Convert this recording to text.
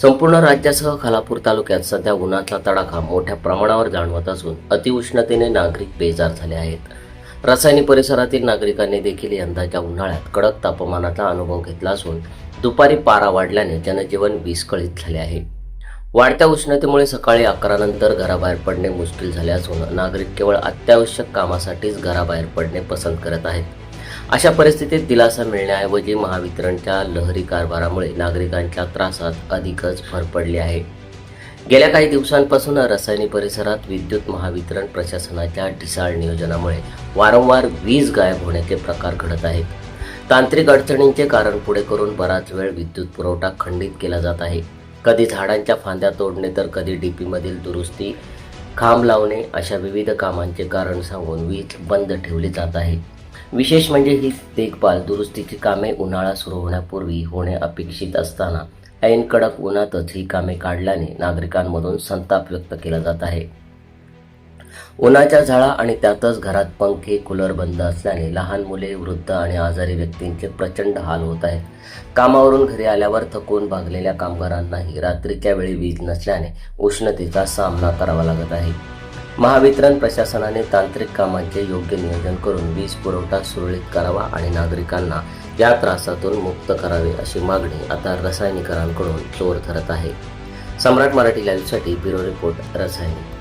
संपूर्ण राज्यासह खालापूर तालुक्यात सध्या उन्हाचा तडाखा मोठ्या प्रमाणावर जाणवत असून अतिउष्णतेने नागरिक बेजार झाले आहेत। रसायनी परिसरातील नागरिकांनी देखील यंदाच्या उन्हाळ्यात कडक तापमानाचा अनुभव घेतला असून दुपारी पारा वाढल्याने जनजीवन विस्कळीत झाले आहे। वाढत्या उष्णतेमुळे सकाळी 11 नंतर घराबाहेर पडणे मुश्किल झाले असून नागरिक केवळ अत्यावश्यक कामासाठीच घराबाहेर पडणे पसंत करत आहेत। अशा परिस्थितीत दिलासा मिळण्याऐवजी महावितरणच्या लहरी कारभारामुळे नागरिकांच्या त्रासात अधिकच भर पडली आहे। गेल्या काही दिवसांपासून रसायनी परिसरात विद्युत महावितरण प्रशासनाच्या ढिसाळ नियोजनामुळे वारंवार वीज गायब होण्याचे प्रकार घडत आहेत। तांत्रिक अडचणींचे कारण पुढे करून बराच वेळ विद्युत पुरवठा खंडित केला जात आहे। कधी झाडांच्या फांद्या तोडणे तर कधी डीपीमधील दुरुस्ती, खांब लावणे अशा विविध कामांचे कारण सांगून वीज बंद ठेवली जात आहे। विशेष म्हणजे ही देखभाल दुरुस्तीची कामे उन्हाळा सुरू होण्यापूर्वी होणे अपेक्षित असताना ऐन कडक उन्हातच ही कामे काढल्याने नागरिकांमधून संताप व्यक्त केला जात आहे। उन्हाच्या झळा आणि त्यातच घरात पंखे, कूलर बंद असल्याने लहान मुले, वृद्ध आणि आजारी व्यक्तींचे प्रचंड हाल होत आहेत। कामावरून घरी आल्यावर थकून भागलेल्या कामगारांनाही रात्रीच्या वेळी वीज नसल्याने उष्णतेचा सामना करावा लागत आहे। महावितरण प्रशासनाने तांत्रिक कामांचे योग्य नियोजन करून वीज पुरवठा सुरळीत करावा आणि नागरिकांना या त्रासातून मुक्त करावे अशी मागणी आता रसायनीकरांकडून जोर धरत आहे। सम्राट मराठी लाईव्हसाठी ब्युरो रिपोर्ट रसायनी।